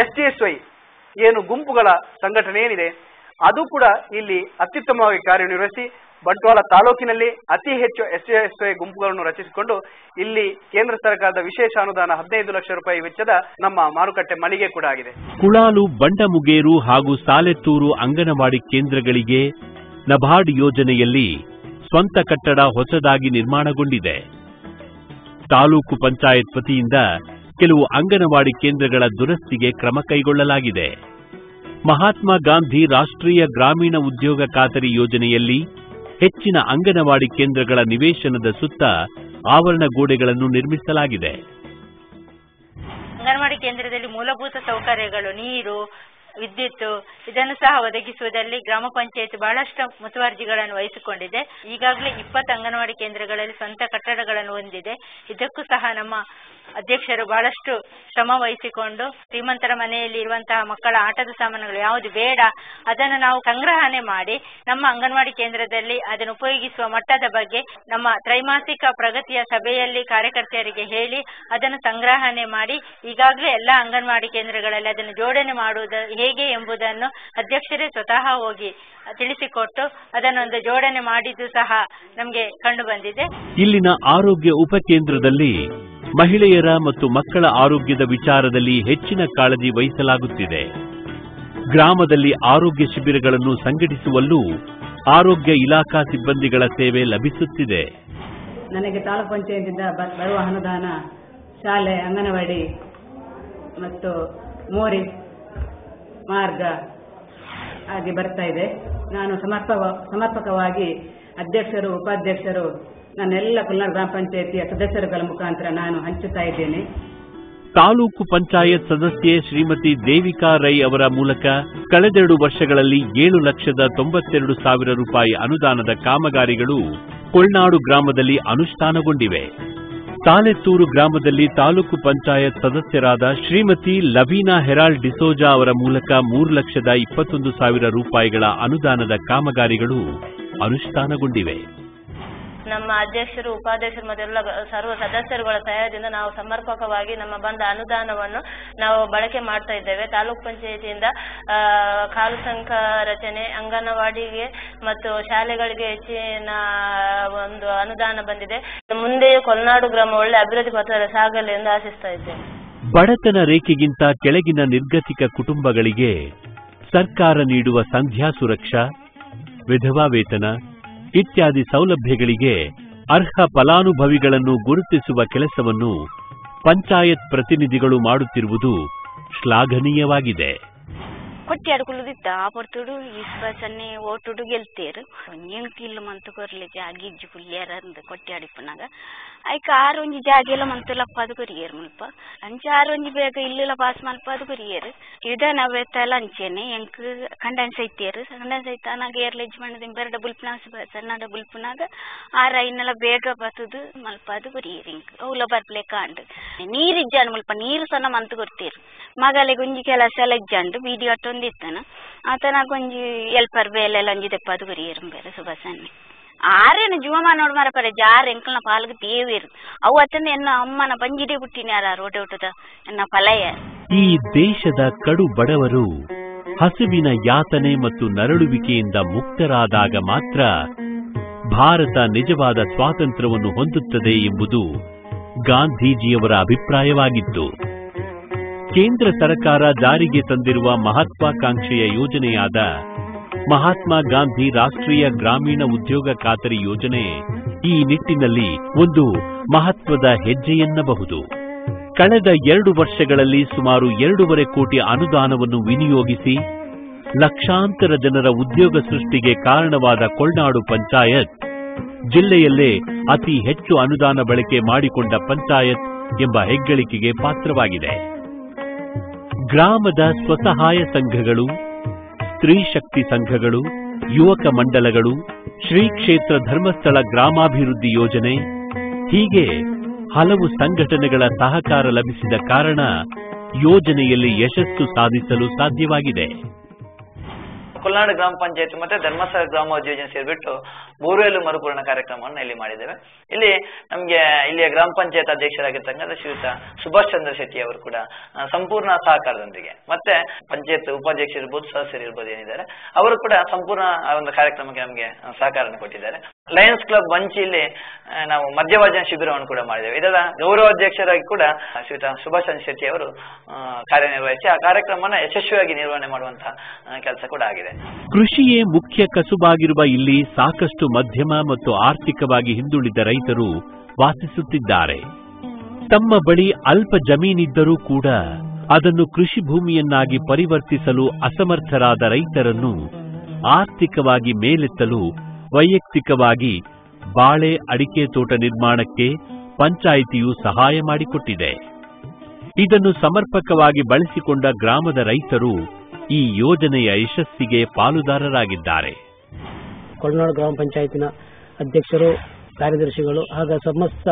STSY ಏನು ಗುಂಪುಗಳ ಸಂಘಟನೆ ಏನಿದೆ ಅದು ಕೂಡ ಇಲ್ಲಿ ಅತ್ಯುತ್ತಮವಾಗಿ ಕಾರ್ಯನಿರ್ವಹಿಸಿ ಬಂಟ್ವಾಳ ತಾಲೂಕಿನಲ್ಲಿ ಅತಿ ಹೆಚ್ಚು STSY ಗುಂಪುಗಳನ್ನು ರಚಿಸಿಕೊಂಡು ಇಲ್ಲಿ ಕೇಂದ್ರ ಸರ್ಕಾರದ ವಿಶೇಷ ಅನುದಾನ 15 ಲಕ್ಷ ರೂಪಾಯಿ ವೆಚ್ಚದ ನಮ್ಮ ಮಾರುಕಟ್ಟೆ ಮಳಿಗೆ ಕೂಡ ಆಗಿದೆ. ಕುಳಾಲು, ಬಂಡಮುಗೇರು ಹಾಗೂ ಸಾಲೆತ್ತೂರು ಅಂಗನವಾಡಿ ಕೇಂದ್ರಗಳಿಗೆ ನಬಾರ್ಡ್ ಯೋಜನೆಯಲ್ಲಿ ಸ್ವಂತ ಕಟ್ಟಡ ಹೊಸದಾಗಿ ನಿರ್ಮಾಣಗೊಂಡಿದೆ. ತಾಲೂಕು ಪಂಚಾಯತ್ ವತಿಯಿಂದ ಕೆಲವು ಅಂಗನವಾಡಿ ಕೇಂದ್ರಗಳ ದುರಸ್ತಿಗೆ ಕ್ರಮ ಕೈಗೊಳ್ಳಲಾಗಿದೆ. ಮಹಾತ್ಮ ಗಾಂಧಿ ರಾಷ್ಟ್ರೀಯ ಗ್ರಾಮೀಣ ಉದ್ಯೋಗ ಖಾತರಿ ಯೋಜನೆಯಲ್ಲಿ ಹೆಚ್ಚಿನ ಅಂಗನವಾಡಿ ಕೇಂದ್ರಗಳ ನಿವೇಶನದ ಸುತ್ತ ಆವರಣ ಗೋಡೆಗಳನ್ನು ನಿರ್ಮಿಸಲಾಗಿದೆ. ಅಂಗನವಾಡಿ ಕೇಂದ್ರದಲ್ಲಿ ಮೂಲಭೂತ ಸೌಕರ್ಯಗಳು, ನೀರು, ವಿದ್ಯುತ್ ಇದನ್ನು ಸಹ ಒದಗಿಸುವುದರಲ್ಲಿ ಗ್ರಾಮ ಪಂಚಾಯತ್ ಬಹಳಷ್ಟು ಮುತುವರ್ಜಿಗಳನ್ನು ವಹಿಸಿಕೊಂಡಿದೆ. ಈಗಾಗಲೇ 20 ಅಂಗನವಾಡಿ ಕೇಂದ್ರಗಳಲ್ಲಿ ಸ್ವಂತ ಕಟ್ಟಡಗಳನ್ನು ಹೊಂದಿದೆ. ಇದಕ್ಕೂ ಸಹ ನಮ್ಮ ಅಧ್ಯಕ್ಷರು ಬಹಳಷ್ಟು ಶ್ರಮ ವಹಿಸಿಕೊಂಡು ಶ್ರೀಮಂತರ ಮನೆಯಲ್ಲಿ ಇರುವಂತಹ ಮಕ್ಕಳ ಆಟದ ಸಾಮಾನುಗಳು ಯಾವುದು ಬೇಡ ಅದನ್ನು ನಾವು ಸಂಗ್ರಹಣೆ ಮಾಡಿ ನಮ್ಮ ಅಂಗನವಾಡಿ ಕೇಂದ್ರದಲ್ಲಿ ಅದನ್ನು ಉಪಯೋಗಿಸುವ ಮಟ್ಟದ ಬಗ್ಗೆ ನಮ್ಮ ತ್ರೈಮಾಸಿಕ ಪ್ರಗತಿಯ ಸಭೆಯಲ್ಲಿ ಕಾರ್ಯಕರ್ತೆಯರಿಗೆ ಹೇಳಿ ಅದನ್ನು ಸಂಗ್ರಹಣೆ ಮಾಡಿ ಈಗಾಗಲೇ ಎಲ್ಲ ಅಂಗನವಾಡಿ ಕೇಂದ್ರಗಳಲ್ಲಿ ಅದನ್ನು ಜೋಡಣೆ ಮಾಡುವುದು ಹೇಗೆ ಎಂಬುದನ್ನು ಅಧ್ಯಕ್ಷರೇ ಸ್ವತಃ ಹೋಗಿ ತಿಳಿಸಿಕೊಟ್ಟು ಅದನ್ನೊಂದು ಜೋಡಣೆ ಮಾಡಿದ್ದು ಸಹ ನಮಗೆ ಕಂಡು ಬಂದಿದೆ. ಇಲ್ಲಿನ ಆರೋಗ್ಯ ಉಪಕೇಂದ್ರದಲ್ಲಿ ಮಹಿಳೆಯರ ಮತ್ತು ಮಕ್ಕಳ ಆರೋಗ್ಯದ ವಿಚಾರದಲ್ಲಿ ಹೆಚ್ಚಿನ ಕಾಳಜಿ ವಹಿಸಲಾಗುತ್ತಿದೆ. ಗ್ರಾಮದಲ್ಲಿ ಆರೋಗ್ಯ ಶಿಬಿರಗಳನ್ನು ಸಂಘಟಿಸುವಲ್ಲೂ ಆರೋಗ್ಯ ಇಲಾಖಾ ಸಿಬ್ಬಂದಿಗಳ ಸೇವೆ ಲಭಿಸುತ್ತಿದೆ. ನನಗೆ ತಾಲೂಕು ಪಂಚಾಯತಿಂದ ಬರುವ ಅನುದಾನ ಶಾಲೆ, ಅಂಗನವಾಡಿ ಮತ್ತು ಮೋರಿ ಮಾರ್ಗ ಆಗಿ ಬರ್ತಾ ಇದೆ. ನಾನು ಸಮರ್ಪಕವಾಗಿ ಅಧ್ಯಕ್ಷರು, ಉಪಾಧ್ಯಕ್ಷರು, ನನ್ನೆಲ್ಲ ಕುಲ್ನಾರ್ ಗ್ರಾಮ ಪಂಚಾಯತಿಯ ಸದಸ್ಯರುಗಳ ಮುಖಾಂತರ ನಾನು ಹಂಚುತ್ತಾ ಇದ್ದೇನೆ. ತಾಲೂಕು ಪಂಚಾಯತ್ ಸದಸ್ಯೆ ಶ್ರೀಮತಿ ದೇವಿಕಾ ರೈ ಅವರ ಮೂಲಕ ಕಳೆದೆರಡು ವರ್ಷಗಳಲ್ಲಿ 7,92,000 ರೂಪಾಯಿ ಅನುದಾನದ ಕಾಮಗಾರಿಗಳು ಕೊಳ್ನಾಡು ಗ್ರಾಮದಲ್ಲಿ ಅನುಷ್ಠಾನಗೊಂಡಿವೆ. ಸಾಲೆತ್ತೂರು ಗ್ರಾಮದಲ್ಲಿ ತಾಲೂಕು ಪಂಚಾಯತ್ ಸದಸ್ಯರಾದ ಶ್ರೀಮತಿ ಲವೀನಾ ಹೆರಾಲ್ಡ್ ಡಿಸೋಜಾ ಅವರ ಮೂಲಕ 3,21,000 ರೂಪಾಯಿಗಳ ಅನುದಾನದ ಕಾಮಗಾರಿಗಳು ಅನುಷ್ಠಾನಗೊಂಡಿವೆ. ನಮ್ಮ ಅಧ್ಯಕ್ಷರು, ಉಪಾಧ್ಯಕ್ಷರು ಮತ್ತೆಲ್ಲ ಸರ್ವ ಸದಸ್ಯರುಗಳ ಸಹಾಯದಿಂದ ನಾವು ಸಮರ್ಪಕವಾಗಿ ನಮ್ಮ ಬಂದ ಅನುದಾನವನ್ನು ನಾವು ಬಳಕೆ ಮಾಡ್ತಾ ಇದ್ದೇವೆ. ತಾಲೂಕ್ ಪಂಚಾಯತಿಯಿಂದ ಕಾಲು ಸಂಘ ರಚನೆ, ಅಂಗನವಾಡಿಗೆ ಮತ್ತು ಶಾಲೆಗಳಿಗೆ ಹೆಚ್ಚಿನ ಒಂದು ಅನುದಾನ ಬಂದಿದೆ. ಮುಂದೆಯೂ ಕೊಲ್ನಾಡು ಗ್ರಾಮ ಒಳ್ಳೆ ಅಭಿವೃದ್ಧಿ ಪಥದಲ್ಲಿ ಸಾಗಲಿ ಎಂದು ಆಶಿಸ್ತಾ ಇದ್ದೇವೆ. ಬಡತನ ರೇಖೆಗಿಂತ ಕೆಳಗಿನ ನಿರ್ಗತಿಕ ಕುಟುಂಬಗಳಿಗೆ ಸರ್ಕಾರ ನೀಡುವ ಸಂಧ್ಯಾ ಸುರಕ್ಷಾ, ವಿಧವಾ ವೇತನ ಇತ್ಯಾದಿ ಸೌಲಭ್ಯಗಳಿಗೆ ಅರ್ಹ ಫಲಾನುಭವಿಗಳನ್ನು ಗುರುತಿಸುವ ಕೆಲಸವನ್ನು ಪಂಚಾಯತ್ ಪ್ರತಿನಿಧಿಗಳು ಮಾಡುತ್ತಿರುವುದು ಶ್ಲಾಘನೀಯವಾಗಿದೆ. ಕೊಟ್ಟಿಯಾಡ್ಕೊಳ್ಳೋದಿತ್ತ ಆಪರ್ತುಡು ವಿಶ್ವಾಸನ್ನೇ ಓಟುಡು ಗೆಲ್ತೇರು ಒಂಜೇನು ಕಿಲ್ಲು ಮಂತು ಕೊರ್ಲಿಕ್ಕೆ ಆಗಿಜ್ಜು ಕುಲ್ಯಾರ ಅಂದ ಕೊಟ್ಟಿಯಾಡಿಪ್ಪನಾಗ ಐಕ ಆರೊಂಜಿ ಜಾಗೆಲ್ಲ ಮಂತುಲಪ್ಪ ಅದು ಕೊರಿಯರು ಮುಲ್ಪ ಅಂಚೆ ಆರೊಂಜಿ ಬೇಗ ಇಲ್ಲೆಲ್ಲ ಪಾಸ್ ಮಲ್ಪ ಅದು ಕೊರಿಯರು ಇದ ನಾವೆತ್ತಲ್ಲ ಅಂಚೆನೆ ಎಂಕ್ ಕಂಡನ್ಸ್ ಐತೇರು ಕಂಡನ್ಸ್ ಐತಾನಾಗ ಏರ್ಲೆಜ್ ಮಾಡದ ಬೆರಡ ಬುಲ್ಪನಾಗ ಸಣ್ಣಡ ಬುಲ್ಪನಾಗ ಆರ ಇನ್ನೆಲ್ಲ ಬೇಗ ಬತ್ತದು ಮಲ್ಪ ಅದು ಕೊರಿಯರು ಇಂಕ್ ಅವಲ ಬರ್ಪ್ಲೆ ಕಾಂಡು ನೀರಿಜ್ಜಾನು ಮುಲ್ಪ ನೀರು ಸಣ್ಣ ಮಂತು ಕೊಡ್ತೀರು ಮಗಲೆ ಗುಂಜಿ ಕೆಲಸ ಎಲ್ಲ ಇಜ್ಜಂಡು ಬೀಡಿ ಅಟ್ಟೊಂದಿತ್ತಾನ ಆತನ ಕೊಂಜಿ ಎಲ್ಪರ್ ಬೇಲೆಲ್ಲ ಒಂಜಿ ತೆಪ್ಪದು ಕೊರಿಯರು ಬೇರೆ ಸುಭಾಸನ್ನಿ ಆರೇನು ಜೀವಮ ನೋಡ್ ಮಾರ ಪರ ಜಾರ ಎಂಕಲ್ನ ಪಾಲ್ಗೆ ದೇವೇರು ಅವು ಅತ್ತಂದ ಎನ್ನ ಅಮ್ಮನ ಪಂಜಿದೆ ಹುಟ್ಟಿನ್ಯಾರ ರೋಡೆ ಹುಟ್ಟದ ಎನ್ನ ಫಲಯ. ಈ ದೇಶದ ಕಡು ಬಡವರು ಹಸಿವಿನ ಯಾತನೆ ಮತ್ತು ನರಳುವಿಕೆಯಿಂದ ಮುಕ್ತರಾದಾಗ ಮಾತ್ರ ಭಾರತ ನಿಜವಾದ ಸ್ವಾತಂತ್ರ್ಯವನ್ನು ಹೊಂದುತ್ತದೆ ಎಂಬುದು ಗಾಂಧೀಜಿಯವರ ಅಭಿಪ್ರಾಯವಾಗಿತ್ತು. ಕೇಂದ್ರ ಸರ್ಕಾರ ಜಾರಿಗೆ ತಂದಿರುವ ಮಹತ್ವಾಕಾಂಕ್ಷೆಯ ಯೋಜನೆಯಾದ ಮಹಾತ್ಮ ಗಾಂಧಿ ರಾಷ್ಟ್ರೀಯ ಗ್ರಾಮೀಣ ಉದ್ಯೋಗ ಖಾತರಿ ಯೋಜನೆ ಈ ನಿಟ್ಟಿನಲ್ಲಿ ಒಂದು ಮಹತ್ವದ ಹೆಜ್ಜೆಯೆನ್ನಬಹುದು. ಕಳೆದ 2 ವರ್ಷಗಳಲ್ಲಿ ಸುಮಾರು 2.5 ಕೋಟಿ ಅನುದಾನವನ್ನು ವಿನಿಯೋಗಿಸಿ ಲಕ್ಷಾಂತರ ಜನರ ಉದ್ಯೋಗ ಸೃಷ್ಟಿಗೆ ಕಾರಣವಾದ ಕೊಳ್ನಾಡು ಪಂಚಾಯತ್ ಜಿಲ್ಲೆಯಲ್ಲೇ ಅತಿ ಹೆಚ್ಚು ಅನುದಾನ ಬಳಕೆ ಮಾಡಿಕೊಂಡ ಪಂಚಾಯತ್ ಎಂಬ ಹೆಗ್ಗಳಿಕೆಗೆ ಪಾತ್ರವಾಗಿದೆ. ಗ್ರಾಮದ ಸ್ವಸಹಾಯ ಸಂಘಗಳು, ಸ್ತ್ರೀ ಶಕ್ತಿ ಸಂಘಗಳು, ಯುವಕ ಮಂಡಲಗಳು, ಶ್ರೀ ಕ್ಷೇತ್ರ ಧರ್ಮಸ್ಥಳ ಗ್ರಾಮಾಭಿವೃದ್ಧಿ ಯೋಜನೆ ಹೀಗೆ ಹಲವು ಸಂಘಟನೆಗಳ ಸಹಕಾರ ಲಭಿಸಿದ ಕಾರಣ ಯೋಜನೆಯಲ್ಲಿ ಯಶಸ್ಸು ಸಾಧಿಸಲು ಸಾಧ್ಯವಾಗಿದೆ. ಕೊಲ್ನಾಡು ಗ್ರಾಮ ಪಂಚಾಯತ್ ಮತ್ತೆ ಧರ್ಮಸ್ಥಳ ಗ್ರಾಮೋದ್ಯೋಗ ಯೋಜನೆ ಸೇರಿಬಿಟ್ಟು ಬೋರ್ವೆಲ್ ಮರುಪೂರಣ ಕಾರ್ಯಕ್ರಮವನ್ನು ಇಲ್ಲಿ ಮಾಡಿದ್ದೇವೆ. ಇಲ್ಲಿ ನಮಗೆ ಇಲ್ಲಿಯ ಗ್ರಾಮ ಪಂಚಾಯತ್ ಅಧ್ಯಕ್ಷರಾಗಿರ್ತಕ್ಕಂಥ ಶ್ರೀಯುತ ಸುಭಾಷ್ ಚಂದ್ರ ಶೆಟ್ಟಿ ಅವರು ಕೂಡ ಸಂಪೂರ್ಣ ಸಹಕಾರದೊಂದಿಗೆ, ಮತ್ತೆ ಪಂಚಾಯತ್ ಉಪಾಧ್ಯಕ್ಷರು ಇರ್ಬೋದು, ಸದಸ್ಯರು ಇರ್ಬೋದು ಏನಿದ್ದಾರೆ ಅವರು ಕೂಡ ಸಂಪೂರ್ಣ ಒಂದು ಕಾರ್ಯಕ್ರಮಕ್ಕೆ ನಮಗೆ ಸಹಕಾರ ಕೊಟ್ಟಿದ್ದಾರೆ. ಲಯನ್ಸ್ ಕ್ಲಬ್ ಬಂಚಿಯಲ್ಲಿ ನಾವು ಮಧ್ಯವಾಜನ ಶಿಬಿರವನ್ನು ಕೂಡ ಮಾಡಿದ್ದೇವೆ. ಇದರ ಗೌರವಾಧ್ಯಕ್ಷರಾಗಿ ಕೂಡ ಶ್ರೀಯುತ ಸುಭಾಷ್ ಚಂದ್ರ ಶೆಟ್ಟಿ ಅವರು ಕಾರ್ಯನಿರ್ವಹಿಸಿ ಆ ಕಾರ್ಯಕ್ರಮವನ್ನು ಯಶಸ್ವಿಯಾಗಿ ನಿರ್ವಹಣೆ ಮಾಡುವಂತಹ ಕೆಲಸ ಕೂಡ ಆಗಿದೆ. ಕೃಷಿಯೇ ಮುಖ್ಯ ಕಸುಬಾಗಿರುವ ಇಲ್ಲಿ ಸಾಕಷ್ಟು ಮಧ್ಯಮ ಮತ್ತು ಆರ್ಥಿಕವಾಗಿ ಹಿಂದುಳಿದ ರೈತರು ವಾಸಿಸುತ್ತಿದ್ದಾರೆ. ತಮ್ಮ ಬಳಿ ಅಲ್ಪ ಜಮೀನಿದ್ದರೂ ಕೂಡ ಅದನ್ನು ಕೃಷಿ ಭೂಮಿಯನ್ನಾಗಿ ಪರಿವರ್ತಿಸಲು ಅಸಮರ್ಥರಾದ ರೈತರನ್ನು ಆರ್ಥಿಕವಾಗಿ ಮೇಲೆತ್ತಲು ವೈಯಕ್ತಿಕವಾಗಿ ಬಾಳೆ ಅಡಿಕೆ ತೋಟ ನಿರ್ಮಾಣಕ್ಕೆ ಪಂಚಾಯಿತಿಯು ಸಹಾಯ ಮಾಡಿಕೊಟ್ಟಿದೆ. ಇದನ್ನು ಸಮರ್ಪಕವಾಗಿ ಬಳಸಿಕೊಂಡ ಗ್ರಾಮದ ರೈತರು ಈ ಯೋಜನೆಯ ಯಶಸ್ಸಿಗೆ ಪಾಲುದಾರರಾಗಿದ್ದಾರೆ. ಕೊಲ್ನಾಡು ಗ್ರಾಮ ಪಂಚಾಯತಿನ ಅಧ್ಯಕ್ಷರು, ಕಾರ್ಯದರ್ಶಿಗಳು ಹಾಗೂ ಸಮಸ್ತ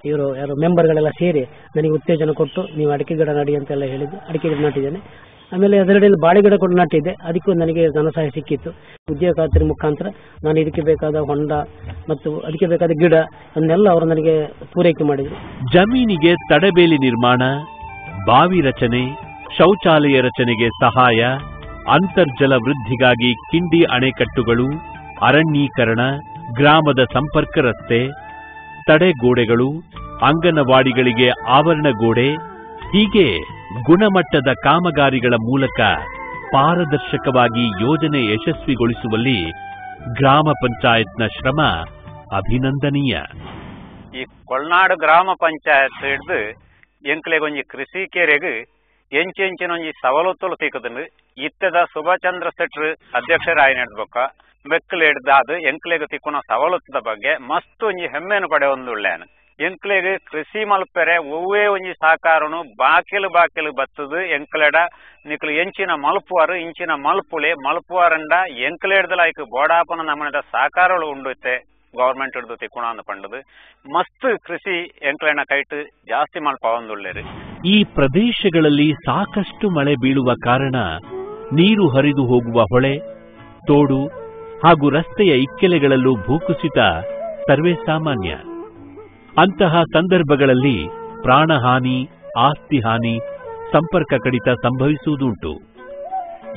ಇವರು ಮೆಂಬರ್ಗಳೆಲ್ಲ ಸೇರಿ ನನಗೆ ಉತ್ತೇಜನ ಕೊಟ್ಟು ನೀವು ಅಡಿಕೆ ಗಿಡ ನಡಿ ಅಂತೆಲ್ಲ ಹೇಳಿದ್ದು, ಅಡಿಕೆ ಗಿಡ ನಾಟಿದ್ದೇನೆ. ಆಮೇಲೆ ಅದರಡಿಯಲ್ಲಿ ಬಾಳೆ ಗಿಡ ಕೂಡ ನಾಟಿದ್ದೆ, ಅದಕ್ಕೂ ನನಗೆ ಧನ ಸಹಾಯ ಸಿಕ್ಕಿತ್ತು. ಉದ್ಯೋಗ ಖಾತ್ರಿ ಮುಖಾಂತರ ನಾನು ಇದಕ್ಕೆ ಬೇಕಾದ ಹೊಂಡ ಮತ್ತು ಅದಕ್ಕೆ ಬೇಕಾದ ಗಿಡ ಅದನ್ನೆಲ್ಲ ಅವರು ನನಗೆ ಪೂರೈಕೆ ಮಾಡಿದರು. ಜಮೀನಿಗೆ ತಡೆಬೇಲಿ ನಿರ್ಮಾಣ, ಬಾವಿ ರಚನೆ, ಶೌಚಾಲಯ ರಚನೆಗೆ ಸಹಾಯ, ಅಂತರ್ಜಲ ವೃದ್ಧಿಗಾಗಿ ಕಿಂಡಿ ಅಣೆಕಟ್ಟುಗಳು, ಅರಣ್ಯೀಕರಣ, ಗ್ರಾಮದ ಸಂಪರ್ಕ ರಸ್ತೆ, ತಡೆಗೋಡೆಗಳು, ಅಂಗನವಾಡಿಗಳಿಗೆ ಆವರಣ ಗೋಡೆ, ಹೀಗೆ ಗುಣಮಟ್ಟದ ಕಾಮಗಾರಿಗಳ ಮೂಲಕ ಪಾರದರ್ಶಕವಾಗಿ ಯೋಜನೆ ಯಶಸ್ವಿಗೊಳಿಸುವಲ್ಲಿ ಗ್ರಾಮ ಪಂಚಾಯತ್ನ ಶ್ರಮ ಅಭಿನಂದನೀಯ. ಈ ಕೊಲ್ನಾಡು ಗ್ರಾಮ ಪಂಚಾಯತ್ ಹಿಡಿದು ಎಂಕ್ಲೆಗೊಂಜಿ ಕೃಷಿ ಕೇರೆಗೆ ಎಂಚೆಂಚಿನೊಂಜಿ ಸವಲತ್ತುಲು ತಿಕ್ಕದನ್ನು ಇತ್ತದ ಸುಭಾಚಂದ್ರ ಶೆಟ್ರು ಅಧ್ಯಕ್ಷರಾಗಿ ನಡೆದಬೇಕ ಬೆಕ್ಕಲು ಹಿಡ್ದು ಅದು ಎಂಕ್ಲೆಗೆ ತಿಕ್ಕುನ ಸವಲತ್ತದ ಬಗ್ಗೆ ಮಸ್ತ್ ಒಂಜಿ ಹೆಮ್ಮೆನು ಪಡೆ ಒಂದುಳ್ಳೇನು. ಎಂಕ್ಲೆಗೆ ಕೃಷಿ ಮಲ್ಪೆರೆ ಒವ್ವೇ ಒಂಜಿ ಸಹಕಾರನು ಬಾಕಿಲು ಬತ್ತದು ಎಂಕ್ಲೆಡ ನಿಕ್ಲು ಎಂಚಿನ ಮಲ್ಪುವಾರು ಇಂಚಿನ ಮಲ್ಪುಳೆ ಮಲ್ಪುವಾರಂಡ ಎಂಕ್ಲೆಡ್ದಲಾಯ್ಕು ಬೋಡಾಪನ ನಮ್ಮನೆದ ಸಹಕಾರಗಳು ಉಂಡುತ್ತೆ ಗವರ್ಮೆಂಟ್ ಹಿಡಿದು ತಿಕ್ಕುಣ ಅಂದು ಪಂಡದು ಮಸ್ತ್ ಕೃಷಿ ಎಂಕ್ಲೆನ ಕೈಟ್ ಜಾಸ್ತಿ ಮಲ್ಪ ಒಂದುಳ್ಳೇರು. ಈ ಪ್ರದೇಶಗಳಲ್ಲಿ ಸಾಕಷ್ಟು ಮಳೆ ಬೀಳುವ ಕಾರಣ ನೀರು ಹರಿದು ಹೋಗುವ ಹೊಳೆ, ತೋಡು ಹಾಗೂ ರಸ್ತೆಯ ಇಕ್ಕೆಲೆಗಳಲ್ಲೂ ಭೂಕುಸಿತ ಸರ್ವೇ ಸಾಮಾನ್ಯ. ಅಂತಹ ಸಂದರ್ಭಗಳಲ್ಲಿ ಪ್ರಾಣಹಾನಿ, ಆಸ್ತಿ ಹಾನಿ, ಸಂಪರ್ಕ ಕಡಿತ ಸಂಭವಿಸುವುದುಂಟು.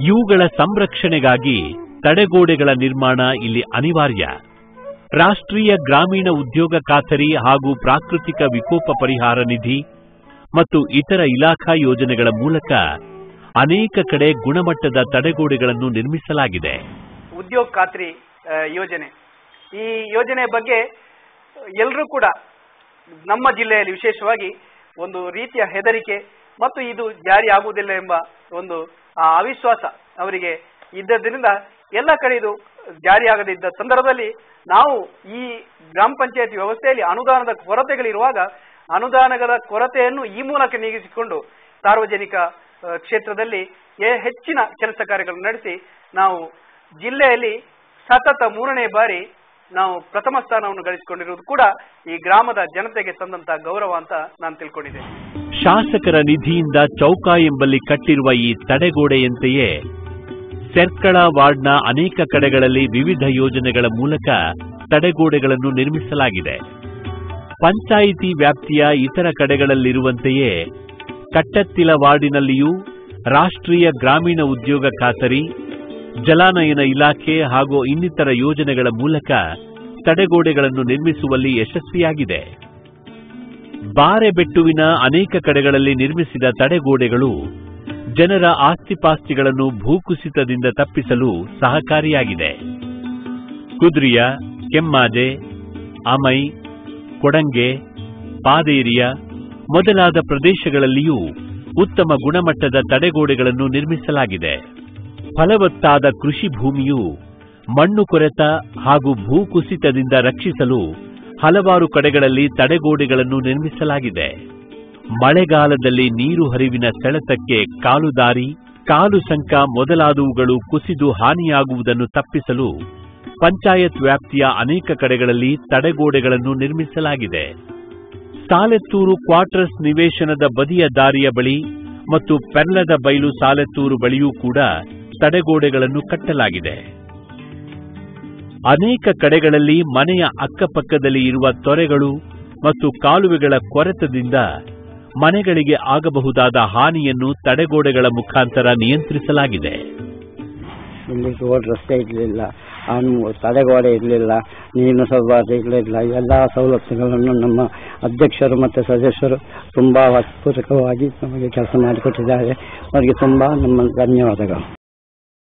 ಇವುಗಳ ಸಂರಕ್ಷಣೆಗಾಗಿ ತಡೆಗೋಡೆಗಳ ನಿರ್ಮಾಣ ಇಲ್ಲಿ ಅನಿವಾರ್ಯ. ರಾಷ್ಟ್ರೀಯ ಗ್ರಾಮೀಣ ಉದ್ಯೋಗ ಖಾತರಿ ಹಾಗೂ ಪ್ರಾಕೃತಿಕ ವಿಕೋಪ ಪರಿಹಾರ ನಿಧಿ ಮತ್ತು ಇತರ ಇಲಾಖಾ ಯೋಜನೆಗಳ ಮೂಲಕ ಅನೇಕ ಕಡೆ ಗುಣಮಟ್ಟದ ತಡೆಗೋಡೆಗಳನ್ನು ನಿರ್ಮಿಸಲಾಗಿದೆ. ಉದ್ಯೋಗ ಖಾತ್ರಿ ಯೋಜನೆ, ಈ ಯೋಜನೆ ಬಗ್ಗೆ ಎಲ್ಲರೂ ಕೂಡ ನಮ್ಮ ಜಿಲ್ಲೆಯಲ್ಲಿ ವಿಶೇಷವಾಗಿ ಒಂದು ರೀತಿಯ ಹೆದರಿಕೆ ಮತ್ತು ಇದು ಜಾರಿ ಆಗುವುದಿಲ್ಲ ಎಂಬ ಒಂದು ಅವಿಶ್ವಾಸ ಅವರಿಗೆ ಇದ್ದದ್ರಿಂದ ಎಲ್ಲ ಕಡೆ ಇದು ಜಾರಿಯಾಗದಿದ್ದ ಸಂದರ್ಭದಲ್ಲಿ ನಾವು ಈ ಗ್ರಾಮ ಪಂಚಾಯತ್ ವ್ಯವಸ್ಥೆಯಲ್ಲಿ ಅನುದಾನದ ಕೊರತೆಗಳಿರುವಾಗ ಅನುದಾನಗಳ ಕೊರತೆಯನ್ನು ಈ ಮೂಲಕ ನೀಗಿಸಿಕೊಂಡು ಸಾರ್ವಜನಿಕ ಕ್ಷೇತ್ರದಲ್ಲಿ ಹೆಚ್ಚಿನ ಕೆಲಸ ಕಾರ್ಯಗಳನ್ನು ನಡೆಸಿ ನಾವು ಜಿಲ್ಲೆಯಲ್ಲಿ ಸತತ 3ನೇ ಬಾರಿ ನಾವು ಪ್ರಥಮ ಸ್ಥಾನವನ್ನು ಗಳಿಸಿಕೊಂಡಿರುವುದು ಕೂಡ ಈ ಗ್ರಾಮದ ಜನತೆಗೆ ಸಂದಂತಹ ಗೌರವ ಅಂತ ನಾನು ತಿಳ್ಕೊಂಡಿದ್ದೇನೆ. ಶಾಸಕರ ನಿಧಿಯಿಂದ ಚೌಕ ಎಂಬಲ್ಲಿ ಕಟ್ಟಿರುವ ಈ ತಡೆಗೋಡೆಯಂತೆಯೇ ಸೆರ್ಕಳ ವಾರ್ಡ್ನ ಅನೇಕ ಕಡೆಗಳಲ್ಲಿ ವಿವಿಧ ಯೋಜನೆಗಳ ಮೂಲಕ ತಡೆಗೋಡೆಗಳನ್ನು ನಿರ್ಮಿಸಲಾಗಿದೆ. ಪಂಚಾಯಿತಿ ವ್ಯಾಪ್ತಿಯ ಇತರ ಕಡೆಗಳಲ್ಲಿರುವಂತೆಯೇ ಕಟ್ಟತ್ತಿಲ ವಾರ್ಡಿನಲ್ಲಿಯೂ ರಾಷ್ಟ್ರೀಯ ಗ್ರಾಮೀಣ ಉದ್ಯೋಗ ಖಾತರಿ, ಜಲಾನಯನ ಇಲಾಖೆ ಹಾಗೂ ಇನ್ನಿತರ ಯೋಜನೆಗಳ ಮೂಲಕ ತಡೆಗೋಡೆಗಳನ್ನು ನಿರ್ಮಿಸುವಲ್ಲಿ ಯಶಸ್ವಿಯಾಗಿದೆ. ಬಾರೆಬೆಟ್ಟುವಿನ ಅನೇಕ ಕಡೆಗಳಲ್ಲಿ ನಿರ್ಮಿಸಿದ ತಡೆಗೋಡೆಗಳು ಜನರ ಆಸ್ತಿಪಾಸ್ತಿಗಳನ್ನು ಭೂಕುಸಿತದಿಂದ ತಪ್ಪಿಸಲು ಸಹಕಾರಿಯಾಗಿದೆ. ಕುದ್ರಿಯ, ಕೆಮ್ಮಾಜೆ, ಅಮೈ, ಕೊಡಂಗೆ, ಪಾದೇರಿಯ ಮೊದಲಾದ ಪ್ರದೇಶಗಳಲ್ಲಿಯೂ ಉತ್ತಮ ಗುಣಮಟ್ಟದ ತಡೆಗೋಡೆಗಳನ್ನು ನಿರ್ಮಿಸಲಾಗಿದೆ. ಫಲವತ್ತಾದ ಕೃಷಿ ಭೂಮಿಯು ಮಣ್ಣು ಕೊರೆತ ಹಾಗೂ ಭೂಕುಸಿತದಿಂದ ರಕ್ಷಿಸಲು ಹಲವಾರು ಕಡೆಗಳಲ್ಲಿ ತಡೆಗೋಡೆಗಳನ್ನು ನಿರ್ಮಿಸಲಾಗಿದೆ. ಮಳೆಗಾಲದಲ್ಲಿ ನೀರು ಹರಿವಿನ ಸೆಳೆತಕ್ಕೆ ಕಾಲುದಾರಿ, ಕಾಲು ಸಂಕ ಮೊದಲಾದವುಗಳು ಕುಸಿದು ಹಾನಿಯಾಗುವುದನ್ನು ತಪ್ಪಿಸಲು ಪಂಚಾಯತ್ ವ್ಯಾಪ್ತಿಯ ಅನೇಕ ಕಡೆಗಳಲ್ಲಿ ತಡೆಗೋಡೆಗಳನ್ನು ನಿರ್ಮಿಸಲಾಗಿದೆ. ಸಾಲೆತ್ತೂರು ಕ್ವಾರ್ಟರ್ಸ್ ನಿವೇಶನದ ಬದಿಯ ದಾರಿಯ ಬಳಿ ಮತ್ತು ಪೆರ್ಲದ ಬೈಲು ಸಾಲೆತ್ತೂರು ಬಳಿಯೂ ಕೂಡ ತಡೆಗೋಡೆಗಳನ್ನು ಕಟ್ಟಲಾಗಿದೆ. ಅನೇಕ ಕಡೆಗಳಲ್ಲಿ ಮನೆಯ ಅಕ್ಕಪಕ್ಕದಲ್ಲಿ ಇರುವ ತೊರೆಗಳು ಮತ್ತು ಕಾಲುವೆಗಳ ಕೊರೆತದಿಂದ ಮನೆಗಳಿಗೆ ಆಗಬಹುದಾದ ಹಾನಿಯನ್ನು ತಡೆಗೋಡೆಗಳ ಮುಖಾಂತರ ನಿಯಂತ್ರಿಸಲಾಗಿದೆ. ಇಲ್ಲಿ ರೋಡ್ ರಸ್ತೆ ಇರಲಿಲ್ಲ, ತಡೆಗೋಡೆ ಇರಲಿಲ್ಲ, ನೀರಿನ ಸೌಲಭ್ಯ ಇರಲಿಲ್ಲ. ಎಲ್ಲ ಸವಲತ್ತುಗಳನ್ನು ನಮ್ಮ ಅಧ್ಯಕ್ಷರು ಮತ್ತು ಸದಸ್ಯರು ತುಂಬ ಪೂರಕವಾಗಿ ನಮಗೆ ಕೆಲಸ ಮಾಡಿಕೊಟ್ಟಿದ್ದಾರೆ. ಅವರಿಗೆ ತುಂಬ ನಮ್ಮ ಧನ್ಯವಾದಗಳು.